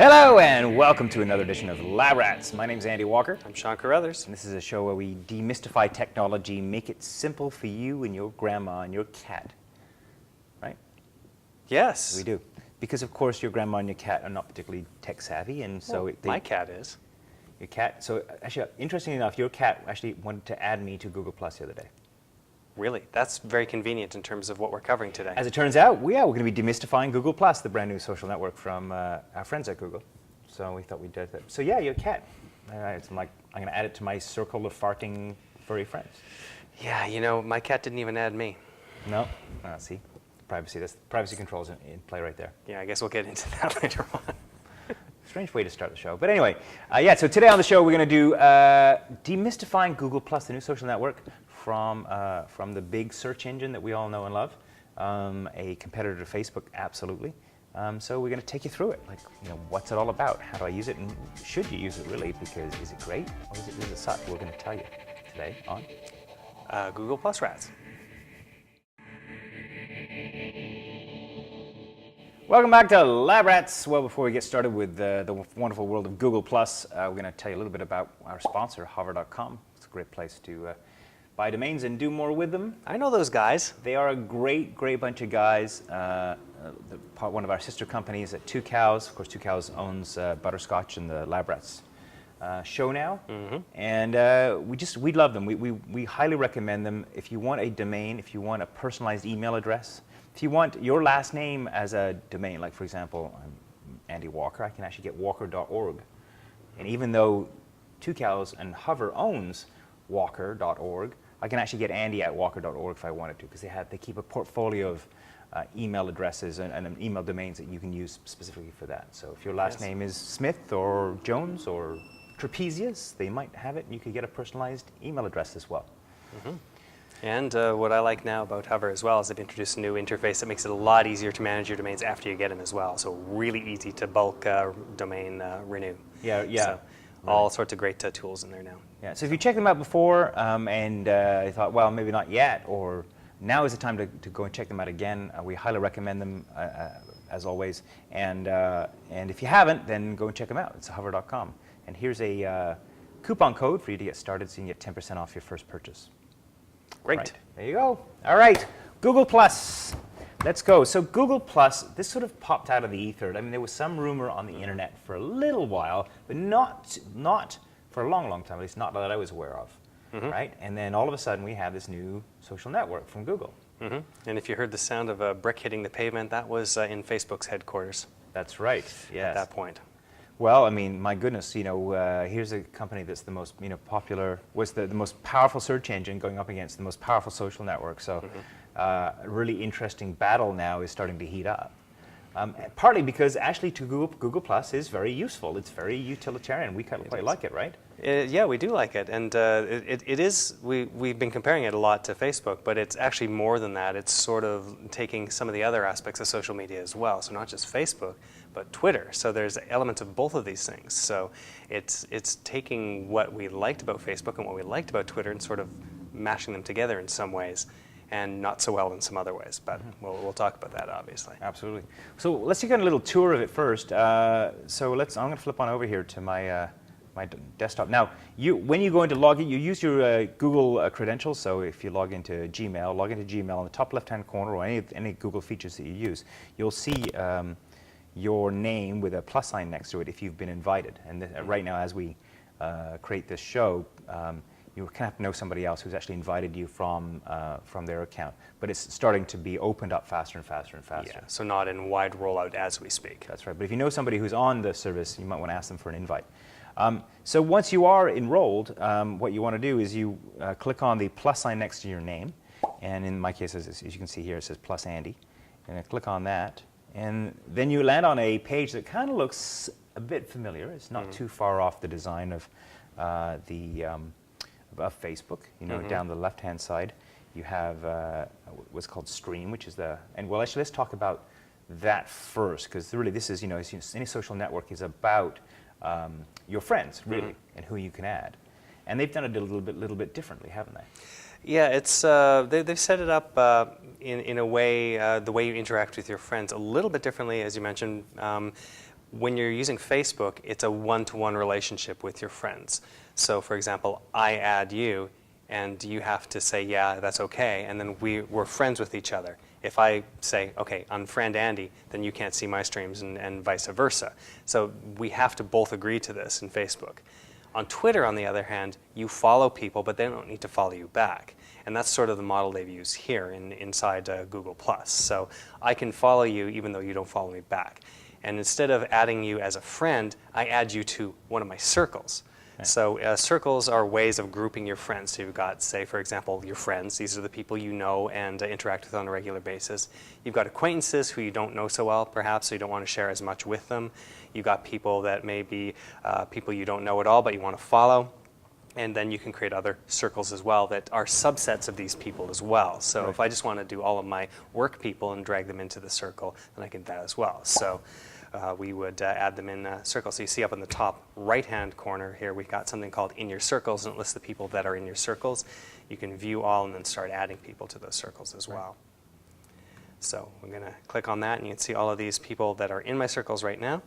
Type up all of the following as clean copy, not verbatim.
Hello and welcome to another edition of Lab Rats. My name's Andy Walker. I'm Sean Carruthers. And this is a show where we demystify technology, make it simple for you and your grandma and your cat. Right? Yes. We do. Because of course your grandma and your cat are not particularly tech savvy, and so my cat is. Your cat. So actually, interestingly enough, your cat actually wanted to add me to Google Plus the other day. Really? That's very convenient in terms of what we're covering today. As it turns out, we're going to be demystifying Google Plus, the brand new social network from our friends at Google. So we thought we'd do that. So yeah, your cat. It's like I'm going to add it to my circle of farting furry friends. Yeah, you know, my cat didn't even add me. No. See, privacy. That's privacy controls in play right there. Yeah, I guess we'll get into that later on. Strange way to start the show. But anyway, yeah, so today on the show we're going to do demystifying Google Plus, the new social network from the big search engine that we all know and love, a competitor to Facebook, absolutely. So we're going to take you through it. Like, you know, what's it all about? How do I use it? And should you use it really? Because is it great or is it suck? We're going to tell you today on Google Plus Rats. Welcome back to Lab Rats. Well, before we get started with the wonderful world of Google Plus, we're going to tell you a little bit about our sponsor, hover.com. It's a great place to buy domains and do more with them. I know those guys. They are a great bunch of guys. One of our sister companies at Two Cows. Of course, Two Cows owns Butterscotch and the Lab Rats show now. Mm-hmm. And we love them. We highly recommend them. If you want a domain, if you want a personalized email address, if you want your last name as a domain, like for example, I'm Andy Walker, I can actually get walker.org. And even though Two Cows and Hover owns walker.org, I can actually get Andy at walker.org if I wanted to, because they keep a portfolio of email addresses and email domains that you can use specifically for that. So if your last name is Smith or Jones or Trapezius, they might have it, and you could get a personalized email address as well. Mm-hmm. And what I like now about Hover as well is they've introduced a new interface that makes it a lot easier to manage your domains after you get them as well. So really easy to bulk domain renew. Yeah. So all sorts of great tools in there now. Yeah. So if you checked them out before and you thought, well, maybe not yet, or now is the time to go and check them out again, we highly recommend them as always. And if you haven't, then go and check them out. It's hover.com. And here's a coupon code for you to get started, so you can get 10% off your first purchase. Great. Right, there you go. All right, Google Plus. Let's go. So Google Plus, this sort of popped out of the ether. I mean, there was some rumor on the internet for a little while, but not for a long time, at least not that I was aware of. Mm-hmm. Right? And then all of a sudden we have this new social network from Google. Mm-hmm. And if you heard the sound of a brick hitting the pavement, that was in Facebook's headquarters. That's right, yes. At that point. Well, I mean, my goodness, you know, here's a company that's the most, popular, was the most powerful search engine going up against the most powerful social network. So a really interesting battle now is starting to heat up. Partly because actually Google Plus is very useful. It's very utilitarian. We quite like it, right? Yeah, we do like it. And it is, we've been comparing it a lot to Facebook, but it's actually more than that. It's sort of taking some of the other aspects of social media as well. So not just Facebook, but Twitter. So there's elements of both of these things. So it's taking what we liked about Facebook and what we liked about Twitter and sort of mashing them together in some ways, and not so well in some other ways. But we'll talk about that, obviously. Absolutely. So let's take a little tour of it first. I'm going to flip on over here to my my desktop. Now, when you go into login, you use your Google credentials. So if you log into Gmail, in the top left-hand corner, or any Google features that you use, you'll see your name with a plus sign next to it if you've been invited. And right now, as we create this show, you kind of have to know somebody else who's actually invited you from their account. But it's starting to be opened up faster and faster and faster. Yeah, so not in wide rollout as we speak. That's right. But if you know somebody who's on the service, you might want to ask them for an invite. So once you are enrolled, what you want to do is you click on the plus sign next to your name. And in my case, as you can see here, it says plus Andy. And I click on that. And then you land on a page that kind of looks a bit familiar. It's not too far off the design of Facebook. You know, down the left-hand side, you have what's called Stream, which is actually, let's talk about that first, because really this is, any social network is about your friends, really, and who you can add. And they've done it a little bit differently, haven't they? Yeah, it's they've set it up in a way, the way you interact with your friends a little bit differently, as you mentioned. When you're using Facebook, it's a one-to-one relationship with your friends. So for example, I add you, and you have to say, yeah, that's okay, and then we're friends with each other. If I say, okay, unfriend Andy, then you can't see my streams, and vice versa. So we have to both agree to this in Facebook. On Twitter, on the other hand, you follow people, but they don't need to follow you back. And that's sort of the model they've used here inside Google+. So I can follow you even though you don't follow me back. And instead of adding you as a friend, I add you to one of my circles. Right. So circles are ways of grouping your friends. So you've got, say, for example, your friends. These are the people you know and interact with on a regular basis. You've got acquaintances who you don't know so well, perhaps, so you don't want to share as much with them. You've got people that may be people you don't know at all, but you want to follow. And then you can create other circles as well that are subsets of these people as well. So if I just want to do all of my work people and drag them into the circle, then I can do that as well. So we would add them in circles. So you see up in the top right-hand corner here, we've got something called In Your Circles, and it lists the people that are in your circles. You can view all and then start adding people to those circles as well. So we're going to click on that, and you can see all of these people that are in my circles right now.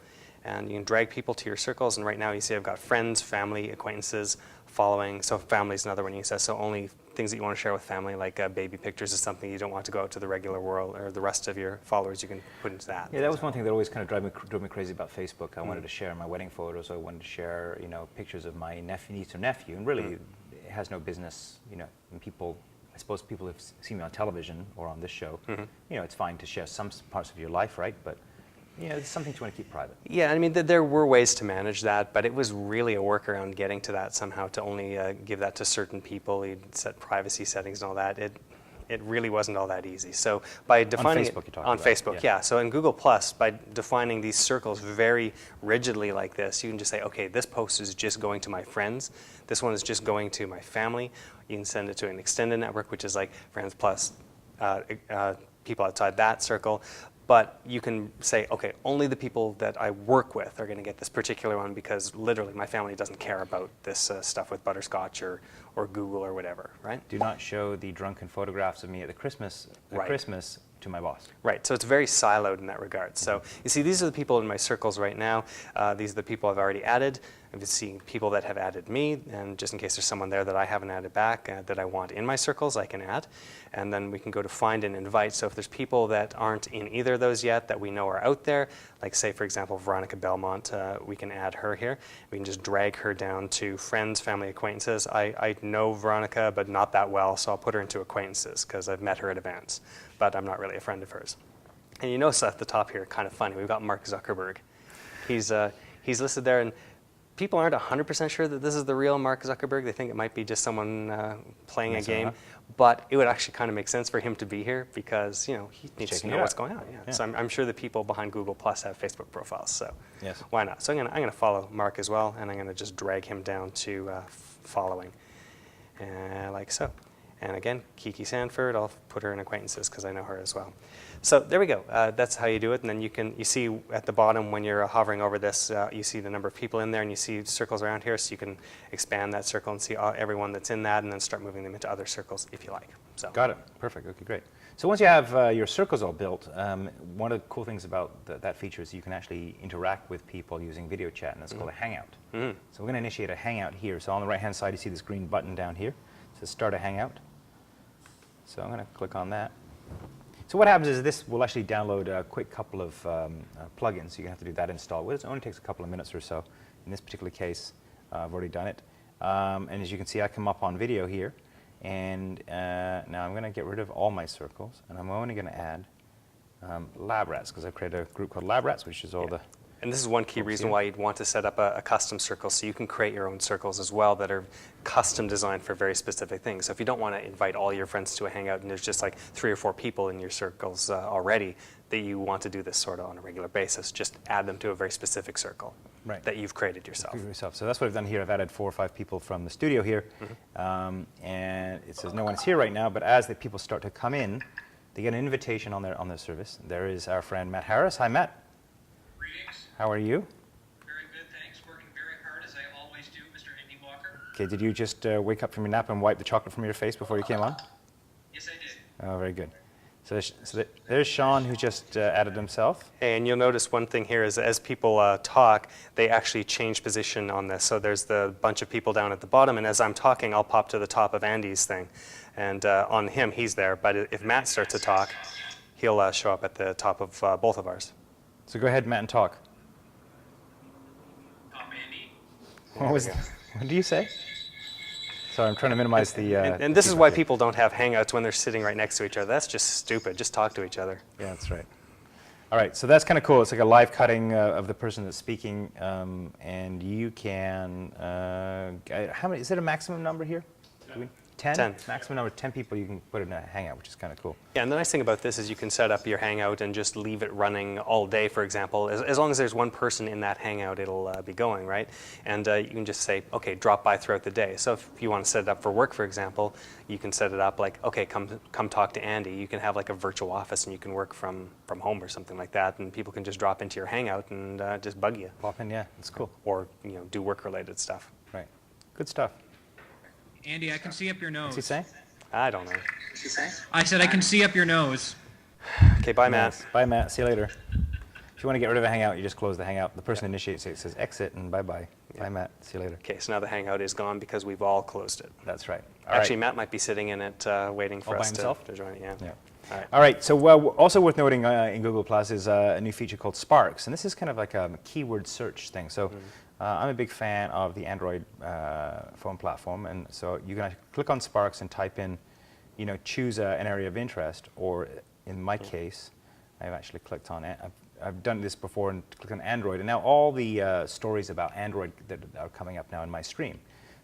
And you can drag people to your circles, and right now you see I've got friends, family, acquaintances, following. So family is another one you said. So only things that you want to share with family, like baby pictures, is something you don't want to go out to the regular world, or the rest of your followers you can put into that. Yeah, that was one thing that always kind of drove me crazy about Facebook. I wanted to share my wedding photos. I wanted to share, pictures of my niece or nephew, and really, it has no business, and people. I suppose people have seen me on television or on this show. It's fine to share some parts of your life, right? But it's something you want to keep private. Yeah, I mean, there were ways to manage that, but it was really a workaround getting to that somehow, to only give that to certain people. You'd set privacy settings and all that. It really wasn't all that easy. So by defining on Facebook, you're talking on about. Facebook, yeah. So in Google+, by defining these circles very rigidly like this, you can just say, okay, this post is just going to my friends. This one is just going to my family. You can send it to an extended network, which is like friends plus people outside that circle. But you can say, okay, only the people that I work with are going to get this particular one, because literally my family doesn't care about this stuff with butterscotch or Google or whatever, right? Do not show the drunken photographs of me at Christmas to my boss. Right, so it's very siloed in that regard. So you see, these are the people in my circles right now. These are the people I've already added. I'm seeing people that have added me, and just in case there's someone there that I haven't added back that I want in my circles, I can add. And then we can go to find and invite. So if there's people that aren't in either of those yet that we know are out there, like say, for example, Veronica Belmont, we can add her here. We can just drag her down to friends, family, acquaintances. I know Veronica, but not that well, so I'll put her into acquaintances because I've met her at events, but I'm not really a friend of hers. And you notice at the top here, kind of funny, we've got Mark Zuckerberg. He's listed there, and people aren't 100% sure that this is the real Mark Zuckerberg. They think it might be just someone playing a game. But it would actually kind of make sense for him to be here, because he needs to know what's going on. Yeah. So I'm sure the people behind Google Plus have Facebook profiles. So why not? So I'm gonna follow Mark as well, and I'm gonna just drag him down to following, like so. And again, Kiki Sanford, I'll put her in acquaintances because I know her as well. So there we go. That's how you do it. And then you see at the bottom when you're hovering over this, you see the number of people in there, and you see circles around here, so you can expand that circle and see everyone that's in that, and then start moving them into other circles if you like. So got it. Perfect. Okay, great. So once you have your circles all built, one of the cool things about that feature is you can actually interact with people using video chat, and it's called a Hangout. So we're going to initiate a Hangout here. So on the right-hand side, you see this green button down here. It says Start a Hangout. So I'm going to click on that. So what happens is this will actually download a quick couple of plugins. So you have to do that install. It only takes a couple of minutes or so. In this particular case, I've already done it. And as you can see, I come up on video here. And now I'm going to get rid of all my circles. And I'm only going to add Lab Rats, because I've created a group called Lab Rats, which is all the... And this is one key reason why you'd want to set up a custom circle, so you can create your own circles as well that are custom designed for very specific things. So if you don't want to invite all your friends to a Hangout and there's just like 3 or 4 people in your circles already that you want to do this sort of on a regular basis, just add them to a very specific circle that you've created yourself. So that's what I've done here. I've added 4 or 5 people from the studio here. And it says no one's here right now, but as the people start to come in, they get an invitation on their service. There is our friend Matt Harris. Hi, Matt. Greetings. How are you? Very good, thanks. Working very hard, as I always do, Mr. Andy Walker. Okay, did you just wake up from your nap and wipe the chocolate from your face before you came on? Yes, I did. Oh, very good. There's Sean, who just added himself. Hey, and you'll notice one thing here is as people talk, they actually change position on this. So there's the bunch of people down at the bottom, and as I'm talking, I'll pop to the top of Andy's thing. And on him, he's there. But if Matt starts to talk, he'll show up at the top of both of ours. So go ahead, Matt, and talk. Andy. What did you say? Sorry, I'm trying to minimize the... And this is why people don't have Hangouts when they're sitting right next to each other. That's just stupid. Just talk to each other. Yeah, that's right. All right, so that's kind of cool. It's like a live cutting of the person that's speaking, and you can... how many? Is it a maximum number here? 10? 10. Maximum number of 10 people you can put in a Hangout, which is kind of cool. Yeah, and the nice thing about this is you can set up your Hangout and just leave it running all day, for example. As long as there's one person in that Hangout, it'll be going, right? And you can just say, okay, drop by throughout the day. So if you want to set it up for work, for example, you can set it up like, okay, come talk to Andy. You can have like a virtual office and you can work from home or something like that, and people can just drop into your Hangout and just bug you. Pop in, yeah, that's cool. Or do work-related stuff. Right, good stuff. Andy, I can see up your nose. What's he saying? I don't know. I said I can see up your nose. Okay, bye, Matt. Nice. Bye, Matt. See you later. If you want to get rid of a Hangout, you just close the Hangout. The person initiates it, it says exit, and bye-bye. Bye, Matt. See you later. Okay, so now the Hangout is gone because we've all closed it. That's right. Actually, Matt might be sitting in it waiting for All by us himself? to join it. Yeah. Yeah. All right. All right, so also worth noting in Google Plus is a new feature called Sparks, and this is kind of like a keyword search thing. So I'm a big fan of the Android phone platform, and so you can actually click on Sparks and type in, choose an area of interest, or in my case, I've actually clicked on it. I've done this before and clicked on Android, and now all the stories about Android that are coming up now in my stream.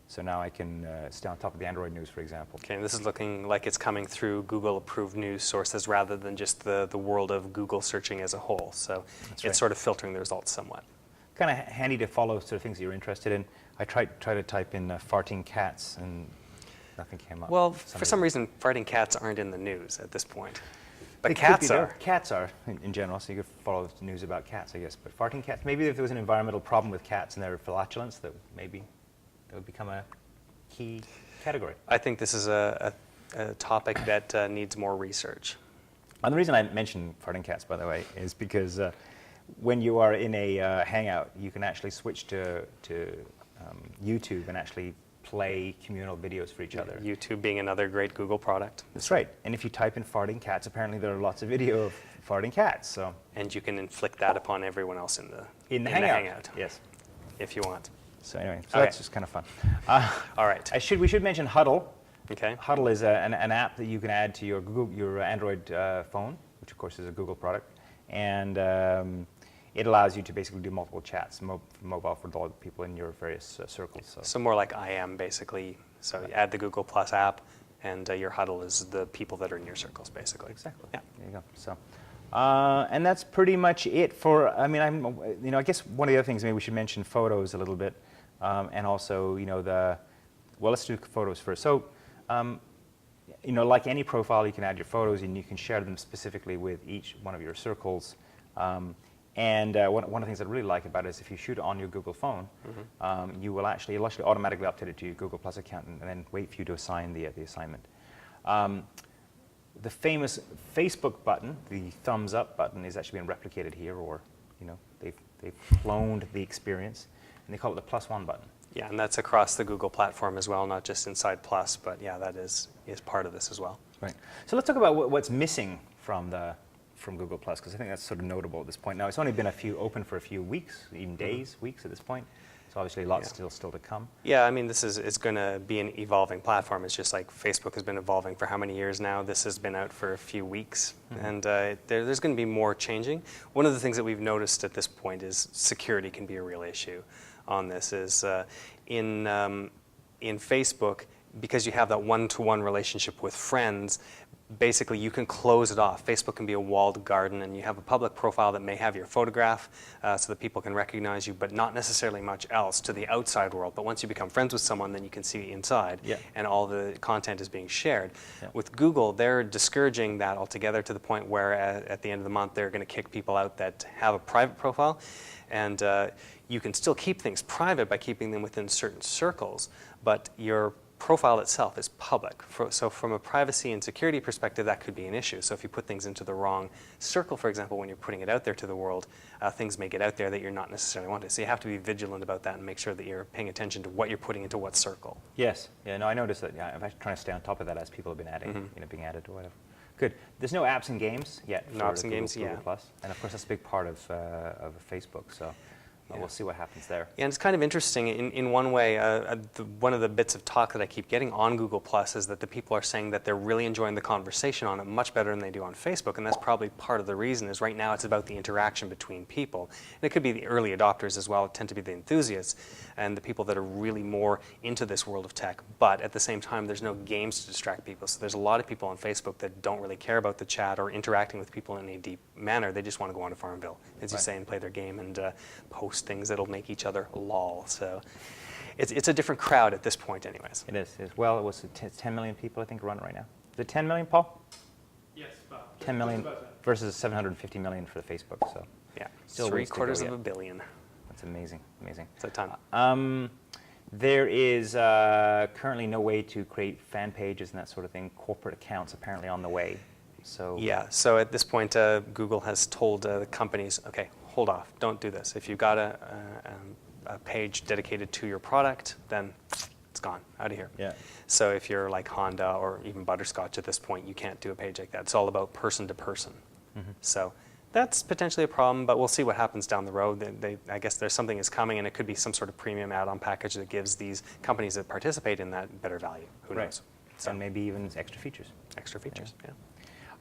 So now I can stay on top of the Android news, for example. Okay, and this is looking like it's coming through Google-approved news sources rather than just the world of Google searching as a whole. So it's sort of filtering the results somewhat. Kind of handy to follow sort of things that you're interested in. I tried to type in farting cats, and nothing came up. Well, for some reason, farting cats aren't in the news at this point. But They could cats be, though. are. Cats are, in general, so you could follow the news about cats, I guess. But farting cats, maybe if there was an environmental problem with cats and their flatulence, that maybe that would become a key category. I think this is a topic that needs more research. And the reason I mention farting cats, by the way, is because when you are in a Hangout, you can actually switch to YouTube and actually play communal videos for each other. YouTube being another great Google product. That's right. And if you type in farting cats, apparently there are lots of video of farting cats. So And you can inflict that upon everyone else in the Hangout. Hangout. Yes. If you want. So anyway, so Okay. that's just kind of fun. All right. We should mention Huddle. Okay. Huddle is an app that you can add to your Android phone, which of course is a Google product, and it allows you to basically do multiple chats, mobile for all the people in your various circles. So. So more like I am basically. So you add the Google Plus app, and your huddle is the people that are in your circles, basically. Exactly. Yeah. There you go. So, and that's pretty much it for. I mean, I guess one of the other things maybe we should mention photos a little bit, and also well, let's do photos first. So. Like any profile, you can add your photos and you can share them specifically with each one of your circles. And one of the things I really like about it is if you shoot it on your Google phone, you'll actually automatically update it to your Google Plus account and then wait for you to assign the assignment. The famous Facebook button, the thumbs up button, is actually being replicated here, or they've cloned the experience, and they call it the +1 button. Yeah, and that's across the Google platform as well, not just inside Plus, but yeah, that is part of this as well. Right. So let's talk about what's missing from Google Plus, because I think that's sort of notable at this point. Now, it's only been open for a few weeks, even days, weeks at this point. So obviously, lots still to come. Yeah, I mean, this is going to be an evolving platform. It's just like Facebook has been evolving for how many years now? This has been out for a few weeks, and there's going to be more changing. One of the things that we've noticed at this point is security can be a real issue on this. Is in Facebook, because you have that one-to-one relationship with friends, basically you can close it off. Facebook can be a walled garden, and you have a public profile that may have your photograph so that people can recognize you, but not necessarily much else to the outside world. But once you become friends with someone, then you can see inside, and all the content is being shared. With Google, they're discouraging that altogether to the point where at the end of the month they're going to kick people out that have a private profile. And you can still keep things private by keeping them within certain circles, but your profile itself is public. So from a privacy and security perspective, that could be an issue. So if you put things into the wrong circle, for example, when you're putting it out there to the world, things may get out there that you're not necessarily wanting. So you have to be vigilant about that and make sure that you're paying attention to what you're putting into what circle. Yes. Yeah. No, I noticed that. Yeah, I'm actually trying to stay on top of that as people have been adding, being added or whatever. Good. There's no apps and games yet. No apps and games, Google yeah. Plus, and of course that's a big part of Facebook. So. We'll see what happens there. Yeah, and it's kind of interesting in one way. One of the bits of talk that I keep getting on Google Plus is that the people are saying that they're really enjoying the conversation on it much better than they do on Facebook, and that's probably part of the reason is right now it's about the interaction between people. And it could be the early adopters as well, tend to be the enthusiasts, and the people that are really more into this world of tech. But at the same time, there's no games to distract people. So there's a lot of people on Facebook that don't really care about the chat or interacting with people in a deep manner. They just want to go on to Farmville, as you say, and play their game and post things that'll make each other lol. So it's a different crowd at this point anyways. It is. Well, it was 10 million people, I think, run it right now. Is it 10 million, Paul? Yes, about 10 million versus 750 million for the Facebook. So Yeah, still $750 yet. million. That's amazing. Amazing. It's a ton. There is currently no way to create fan pages and that sort of thing. Corporate accounts apparently on the way. So Yeah, so at this point, Google has told the companies, okay, hold off, don't do this. If you've got a page dedicated to your product, then it's gone, out of here. Yeah. So if you're like Honda or even Butterscotch at this point, you can't do a page like that. It's all about person to person. So that's potentially a problem, but we'll see what happens down the road. I guess there's something is coming, and it could be some sort of premium add-on package that gives these companies that participate in that better value. Who knows? So And maybe even extra features. extra features, yeah.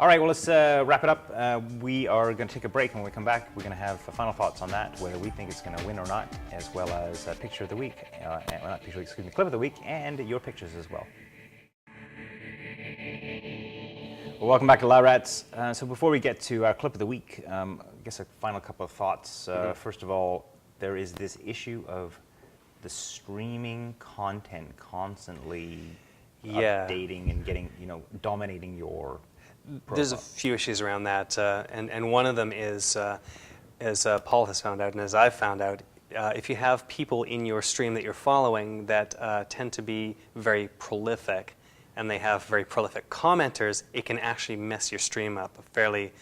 All right, well, let's wrap it up. We are going to take a break. When we come back, we're going to have final thoughts on that, whether we think it's going to win or not, as well as picture of the week, not picture, excuse me, clip of the week, and your pictures as well. Well, welcome back to La Rats. So before we get to our clip of the week, I guess a final couple of thoughts. First of all, there is this issue of the streaming content constantly updating and getting, dominating your profile. There's a few issues around that, and one of them is, as Paul has found out and as I've found out, if you have people in your stream that you're following that tend to be very prolific, and they have very prolific commenters, it can actually mess your stream up fairly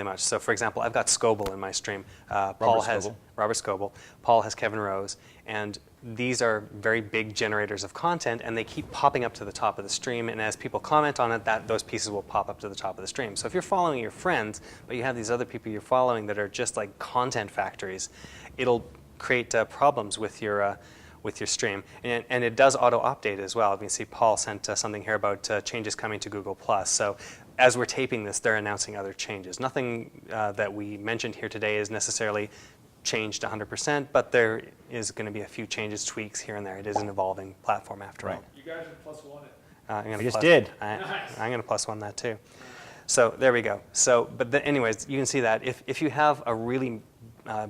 much. So for example, I've got Scoble in my stream. Paul has Robert Scoble. Paul has Kevin Rose, and these are very big generators of content, and they keep popping up to the top of the stream, and as people comment on it, those pieces will pop up to the top of the stream. So if you're following your friends, but you have these other people you're following that are just like content factories, it'll create problems with your stream. And it does auto-update as well. You can see Paul sent something here about changes coming to Google+. So as we're taping this, they're announcing other changes. Nothing that we mentioned here today is necessarily changed 100%, but there is going to be a few changes, tweaks here and there. It is an evolving platform after all. You guys are +1 it. I'm We just did. I'm going to +1 that too. So there we go. So, but anyways, you can see that if you have a really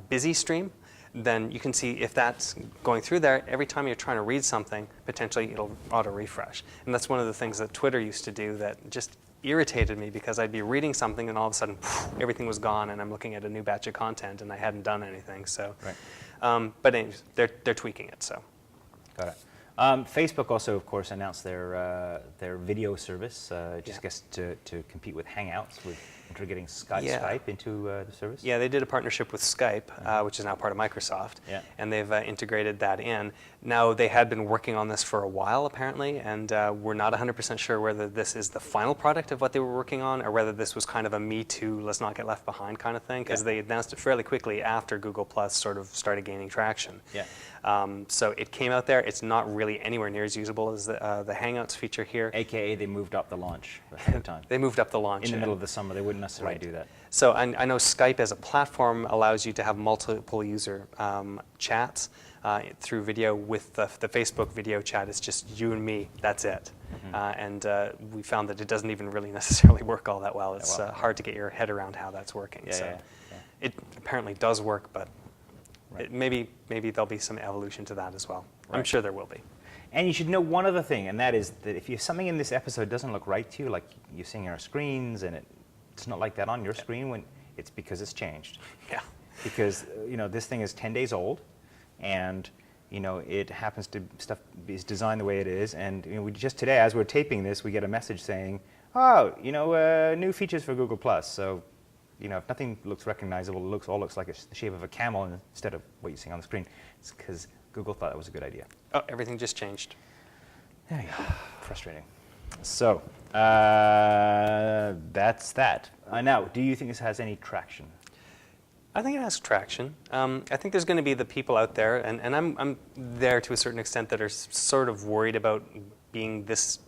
busy stream, then you can see if that's going through there, every time you're trying to read something, potentially it'll auto-refresh. And that's one of the things that Twitter used to do that just irritated me, because I'd be reading something and all of a sudden everything was gone and I'm looking at a new batch of content and I hadn't done anything. So, but anyways, they're tweaking it. So, got it. Facebook also, of course, announced their video service, just guess to compete with Hangouts, with integrating Skype into the service. Yeah, they did a partnership with Skype, which is now part of Microsoft, and they've integrated that in. Now, they had been working on this for a while, apparently, and we're not 100% sure whether this is the final product of what they were working on, or whether this was kind of a me too, let's not get left behind kind of thing, because they announced it fairly quickly after Google Plus sort of started gaining traction. So it came out there. It's not really anywhere near as usable as the Hangouts feature here. AKA they moved up the launch ahead of time. They moved up the launch. In the middle of the summer, they wouldn't necessarily do that. So I know Skype as a platform allows you to have multiple user chats through video. With the Facebook video chat, it's just you and me. That's it. And we found that it doesn't even really necessarily work all that well. It's hard to get your head around how that's working. It apparently does work, but maybe there'll be some evolution to that as well. I'm sure there will be. And you should know one other thing, and that is that if something in this episode doesn't look right to you, like you're seeing our screens and it's not like that on your screen, it's because it's changed. Because this thing is 10 days old, and You know, it happens to stuff is designed the way it is, and you know, we just today, as we're taping this, we get a message saying, "Oh, you know, new features for Google Plus." So, you know, if nothing looks recognizable, it all looks like it's the shape of a camel instead of what you see on the screen. It's because Google thought that was a good idea. Oh, everything just changed. There you go. Frustrating. So that's that. Now, do you think this has any traction? I think it has traction. I think there's going to be the people out there, and I'm there to a certain extent, that are sort of worried about being this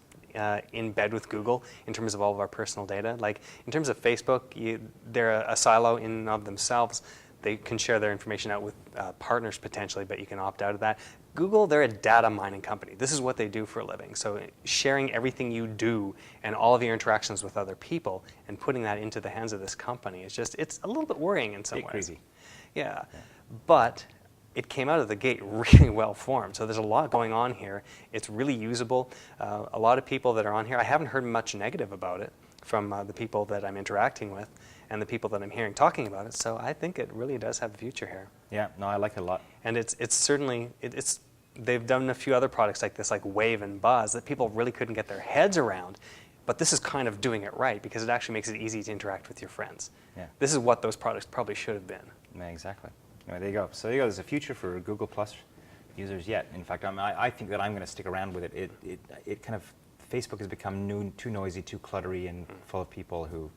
in bed with Google in terms of all of our personal data. Like in terms of Facebook, they're a silo in and of themselves. They can share their information out with partners potentially, but you can opt out of that. Google, they're a data mining company. This is what they do for a living. So sharing everything you do and all of your interactions with other people and putting that into the hands of this company is just, it's a little bit worrying in some ways. Crazy. Yeah. But it came out of the gate really well formed. So there's a lot going on here. It's really usable. A lot of people that are on here, I haven't heard much negative about it from the people that I'm interacting with and the people that I'm hearing talking about it. So I think it really does have a future here. Yeah, no, I like it a lot. And it's certainly, they've done a few other products like this, like Wave and Buzz, that people really couldn't get their heads around. But this is kind of doing it right, because it actually makes it easy to interact with your friends. Yeah. This is what those products probably should have been. Yeah, exactly. Anyway, there you go. So there you go. There's a future for Google Plus users yet. In fact, I think that I'm going to stick around with it. It kind of, Facebook has become too noisy, too cluttery, and full of people who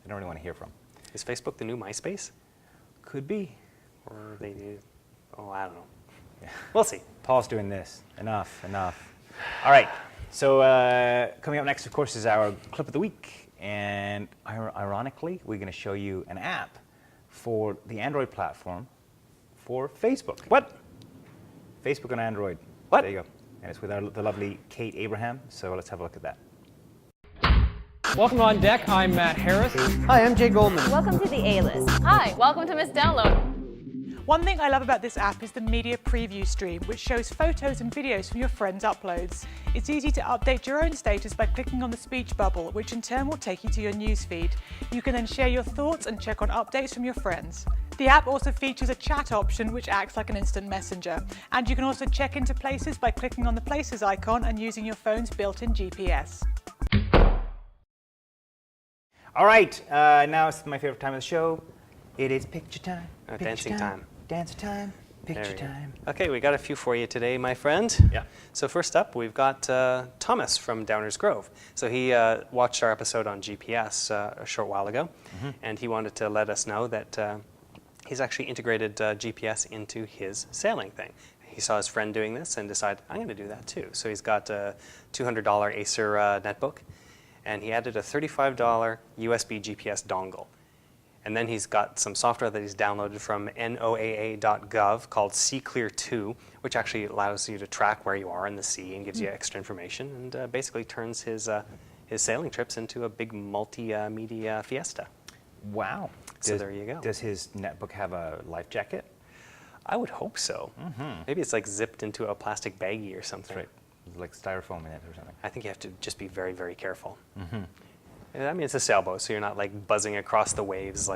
I don't really want to hear from. Is Facebook the new MySpace? Could be. Or they need, oh, I don't know. Yeah. We'll see. Paul's doing this. Enough. All right. So coming up next, of course, is our clip of the week. And ironically, we're going to show you an app for the Android platform for Facebook. What? Facebook on Android. What? There you go. And it's with the lovely Kate Abraham. So let's have a look at that. Welcome to On Deck. I'm Matt Harris. Hi, I'm Jay Goldman. Welcome to the A-List. Hi, welcome to Miss Download. One thing I love about this app is the media preview stream, which shows photos and videos from your friends' uploads. It's easy to update your own status by clicking on the speech bubble, which in turn will take you to your newsfeed. You can then share your thoughts and check on updates from your friends. The app also features a chat option, which acts like an instant messenger. And you can also check into places by clicking on the places icon and using your phone's built-in GPS. All right. Now it's my favorite time of the show. It is picture time. Dancing time. Dancer time. Picture There we go. time. Okay, we got a few for you today, my friend. Yeah. So first up, we've got Thomas from Downers Grove. So he watched our episode on GPS a short while ago, and he wanted to let us know that he's actually integrated GPS into his sailing thing. He saw his friend doing this and decided, I'm going to do that too. So he's got a $200 Acer netbook, and he added a $35 USB GPS dongle. And then he's got some software that he's downloaded from NOAA.gov called SeaClear 2, which actually allows you to track where you are in the sea and gives you extra information, and basically turns his sailing trips into a big multimedia fiesta. Wow. So there you go. Does his netbook have a life jacket? I would hope so. Maybe it's like zipped into a plastic baggie or something. That's right. There's like styrofoam in it or something. I think you have to just be very, very careful. I mean, it's a sailboat, so you're not like buzzing across the waves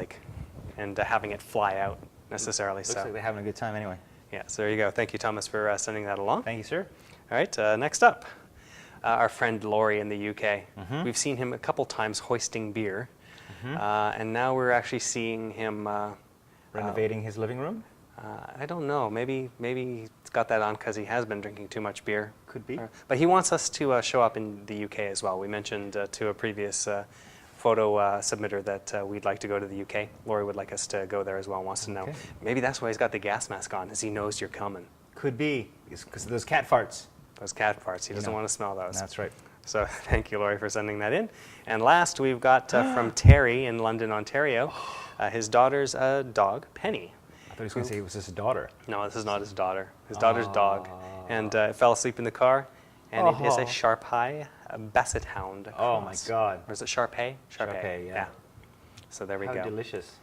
and having it fly out necessarily. Looks like they're having a good time anyway. Yeah, so there you go. Thank you, Thomas, for sending that along. Thank you, sir. All right, next up, our friend Laurie in the UK. We've seen him a couple times hoisting beer, and now we're actually seeing him Renovating his living room? I don't know. Maybe he's got that on because he has been drinking too much beer. Could be. But he wants us to show up in the UK as well. We mentioned to a previous photo submitter that we'd like to go to the UK. Laurie would like us to go there as well. Wants to know. Okay. Maybe that's why he's got the gas mask on, as he knows you're coming. Could be. It's because of those cat farts. Those cat farts. He doesn't know. want to smell those. That's right. So thank you, Laurie, for sending that in. And last, we've got from Terry in London, Ontario, his daughter's dog, Penny. I thought he was going to say it was his daughter. No, this is not his daughter. His daughter's dog. And fell asleep in the car. And it is a Sharpei Basset Hound cross. Oh, my God. Or is it Sharpei? Sharpei, yeah. So there we How go. delicious.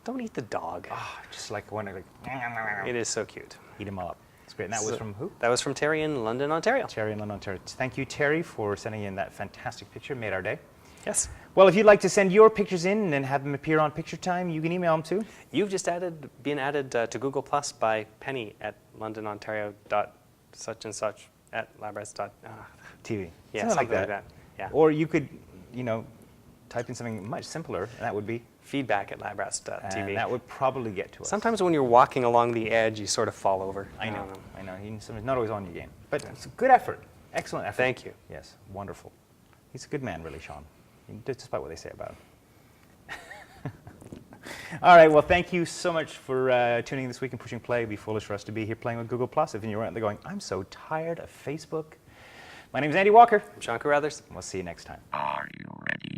Don't eat the dog. Just like one, like, It is so cute. eat them all up. It's great. And that was from who? That was from Terry in London, Ontario. Terry in London, Ontario. Thank you, Terry, for sending in that fantastic picture. Made our day. Yes. Well, if you'd like to send your pictures in and have them appear on Picture Time, you can email them to. You've just been added to Google Plus by Penny at londonontario.such and such at labrats. TV. Yeah, something like that. Yeah. Or you could, type in something much simpler, and that would be Feedback at labrats.tv. and that would probably get to us. Sometimes when you're walking along the edge, you sort of fall over. I know. He's not always on your game. But it's a good effort. Excellent effort. Thank you. Yes, wonderful. He's a good man, really, Sean, despite what they say about him. All right, well, thank you so much for tuning in this week and pushing play. It'd be foolish for us to be here playing with Google+. If you're out there going, I'm so tired of Facebook. My name is Andy Walker. I'm Sean Carruthers. And we'll see you next time. Are you ready?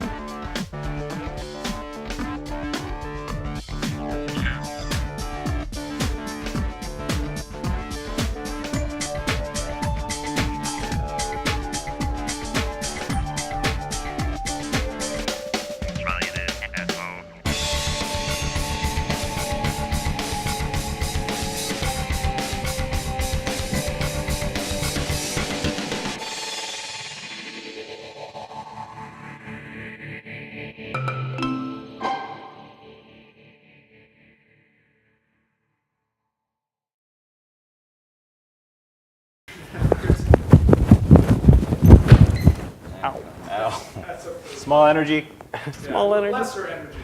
Try this at home. Small energy. Small energy. Lesser energy.